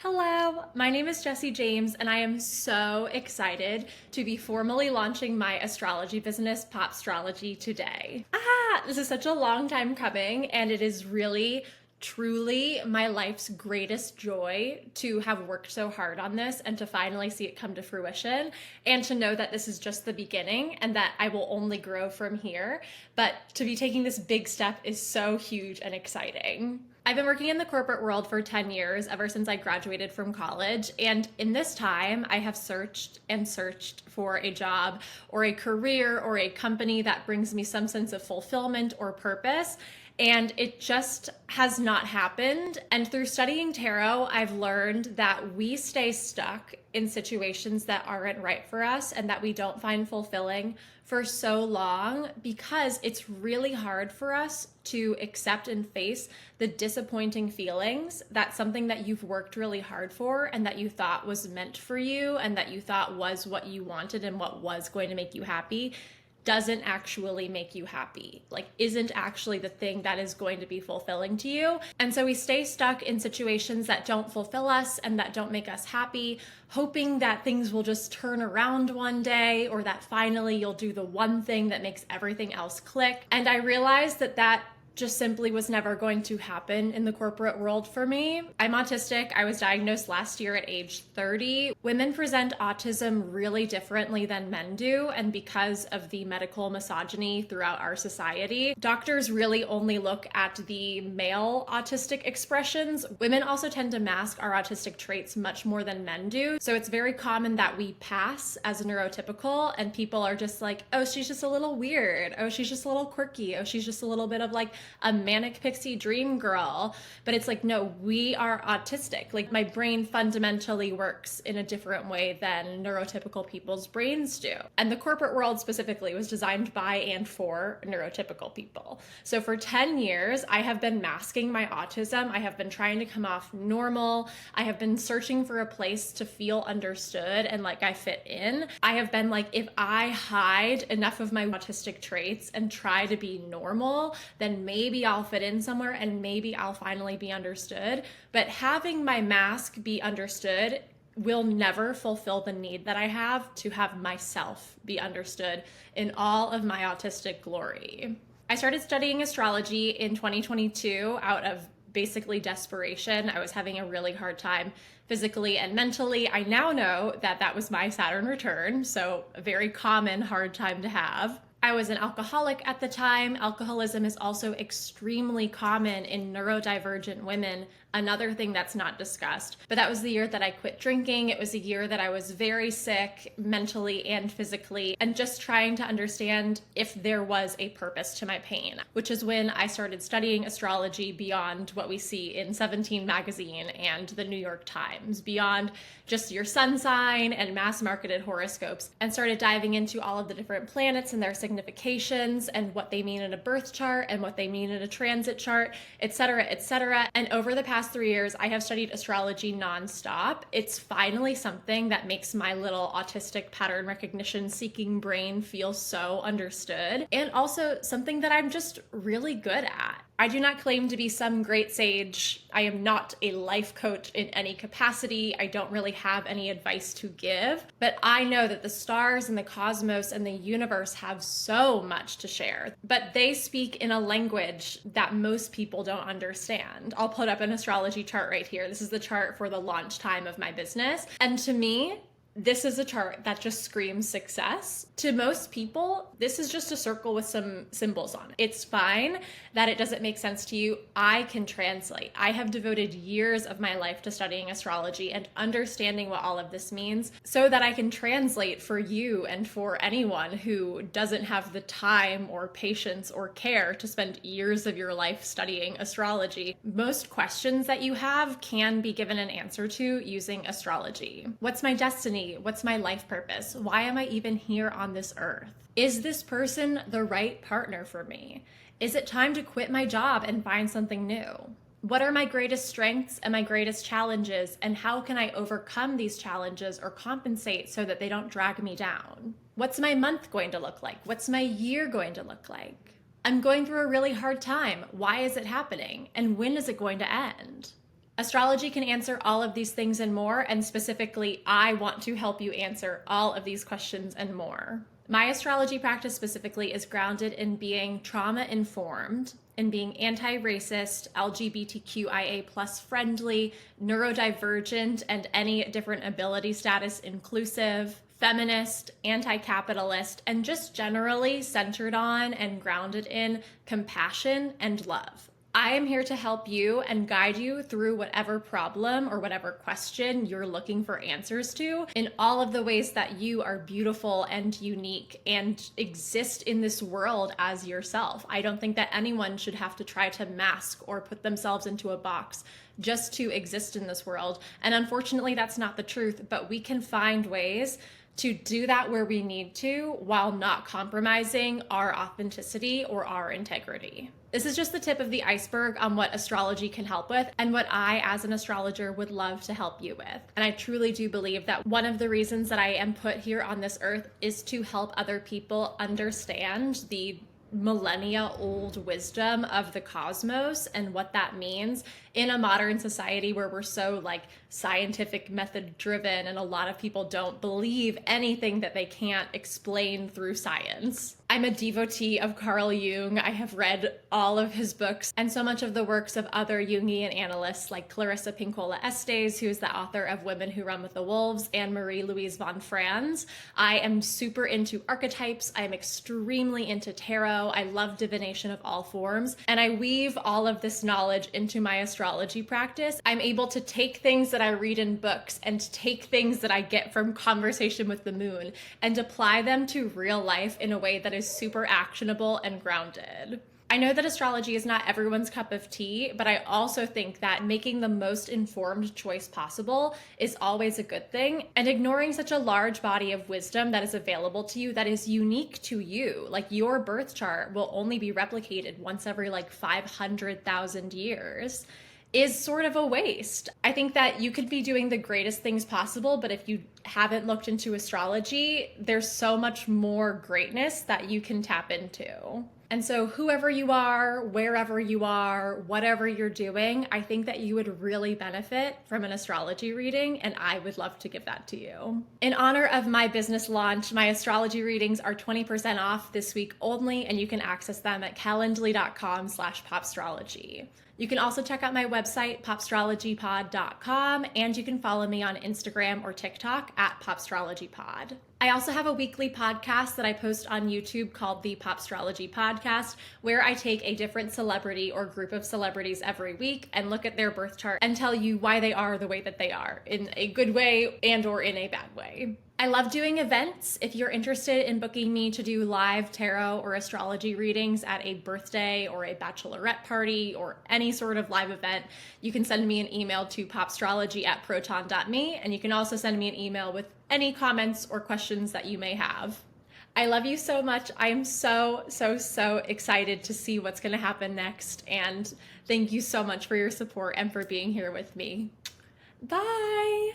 Hello, my name is Jessie James, and I am so excited to be formally launching my astrology business, POPSTROLOGY, today. This is such a long time coming, and it is really truly my life's greatest joy to have worked so hard on this and to finally see it come to fruition, and to know that this is just the beginning and that I will only grow from here. But to be taking this big step is so huge and exciting. I've been working in the corporate world for 10 years, ever since I graduated from college. And in this time, I have searched and searched for a job or a career or a company that brings me some sense of fulfillment or purpose. And it just has not happened. And through studying tarot, I've learned that we stay stuck in situations that aren't right for us and that we don't find fulfilling for so long because it's really hard for us to accept and face the disappointing feelings that something that you've worked really hard for and that you thought was meant for you and that you thought was what you wanted and what was going to make you happy doesn't actually make you happy, isn't actually the thing that is going to be fulfilling to you. And so we stay stuck in situations that don't fulfill us and that don't make us happy, hoping that things will just turn around one day or that finally you'll do the one thing that makes everything else click. And I realized that just simply was never going to happen in the corporate world for me. I'm autistic. I was diagnosed last year at age 30. Women present autism really differently than men do, and because of the medical misogyny throughout our society, doctors really only look at the male autistic expressions. Women also tend to mask our autistic traits much more than men do, so it's very common that we pass as neurotypical, and people are just like, oh, she's just a little weird. Oh, she's just a little quirky. Oh, she's just a little bit of a manic pixie dream girl. But it's like, no, we are autistic. My brain fundamentally works in a different way than neurotypical people's brains do. And the corporate world specifically was designed by and for neurotypical people. So for 10 years, I have been masking my autism. I have been trying to come off normal. I have been searching for a place to feel understood and like I fit in. I have been like, if I hide enough of my autistic traits and try to be normal, then maybe I'll fit in somewhere and maybe I'll finally be understood. But having my mask be understood will never fulfill the need that I have to have myself be understood in all of my autistic glory. I started studying astrology in 2022 out of basically desperation. I was having a really hard time physically and mentally. I now know that was my Saturn return, so a very common hard time to have. I was an alcoholic at the time. Alcoholism is also extremely common in neurodivergent women, another thing that's not discussed. But that was the year that I quit drinking. It was a year that I was very sick mentally and physically, and just trying to understand if there was a purpose to my pain, which is when I started studying astrology beyond what we see in 17 magazine and the New York Times, beyond just your sun sign and mass marketed horoscopes, and started diving into all of the different planets and their significations and what they mean in a birth chart and what they mean in a transit chart, etc., etc. And over the past 3 years, I have studied astrology nonstop. It's finally something that makes my little autistic pattern recognition seeking brain feel so understood, and also something that I'm just really good at. I do not claim to be some great sage. I am not a life coach in any capacity. I don't really have any advice to give, but I know that the stars and the cosmos and the universe have so much to share, but they speak in a language that most people don't understand. I'll put up an astrology chart right here. This is the chart for the launch time of my business. And to me, this is a chart that just screams success. To most people, this is just a circle with some symbols on it. It's fine that it doesn't make sense to you. I can translate. I have devoted years of my life to studying astrology and understanding what all of this means so that I can translate for you and for anyone who doesn't have the time or patience or care to spend years of your life studying astrology. Most questions that you have can be given an answer to using astrology. What's my destiny? What's my life purpose? Why am I even here on this earth? Is this person the right partner for me? Is it time to quit my job and find something new? What are my greatest strengths and my greatest challenges, and how can I overcome these challenges or compensate so that they don't drag me down? What's my month going to look like? What's my year going to look like? I'm going through a really hard time. Why is it happening? And when is it going to end? Astrology can answer all of these things and more, and specifically, I want to help you answer all of these questions and more. My astrology practice specifically is grounded in being trauma-informed, in being anti-racist, LGBTQIA plus friendly, neurodivergent, and any different ability status inclusive, feminist, anti-capitalist, and just generally centered on and grounded in compassion and love. I am here to help you and guide you through whatever problem or whatever question you're looking for answers to in all of the ways that you are beautiful and unique and exist in this world as yourself. I don't think that anyone should have to try to mask or put themselves into a box just to exist in this world. And unfortunately, that's not the truth, but we can find ways to do that where we need to while not compromising our authenticity or our integrity. This is just the tip of the iceberg on what astrology can help with and what I, as an astrologer, would love to help you with. And I truly do believe that one of the reasons that I am put here on this earth is to help other people understand the millennia old wisdom of the cosmos and what that means in a modern society where we're so scientific method driven and a lot of people don't believe anything that they can't explain through science. I'm a devotee of Carl Jung. I have read all of his books and so much of the works of other Jungian analysts like Clarissa Pinkola Estes, who's the author of Women Who Run with the Wolves, and Marie-Louise von Franz. I am super into archetypes. I am extremely into tarot. I love divination of all forms, and I weave all of this knowledge into my astrology practice. I'm able to take things that I read in books and take things that I get from conversation with the moon and apply them to real life in a way that is super actionable and grounded. I know that astrology is not everyone's cup of tea, but I also think that making the most informed choice possible is always a good thing, and ignoring such a large body of wisdom that is available to you that is unique to you, like your birth chart will only be replicated once every 500,000 years, is sort of a waste. I think that you could be doing the greatest things possible, but if you haven't looked into astrology, there's so much more greatness that you can tap into. And so whoever you are, wherever you are, whatever you're doing, I think that you would really benefit from an astrology reading, and I would love to give that to you. In honor of my business launch, my astrology readings are 20% off this week only, and you can access them at calendly.com/popstrology. You can also check out my website, popstrologypod.com, and you can follow me on Instagram or TikTok at popstrologypod. I also have a weekly podcast that I post on YouTube called the POPSTROLOGY Podcast, where I take a different celebrity or group of celebrities every week and look at their birth chart and tell you why they are the way that they are, in a good way and or in a bad way. I love doing events. If you're interested in booking me to do live tarot or astrology readings at a birthday or a bachelorette party or any sort of live event, you can send me an email to popstrology@proton.me, and you can also send me an email with any comments or questions that you may have. I love you so much. I am so excited to see what's going to happen next, and thank you so much for your support and for being here with me. Bye!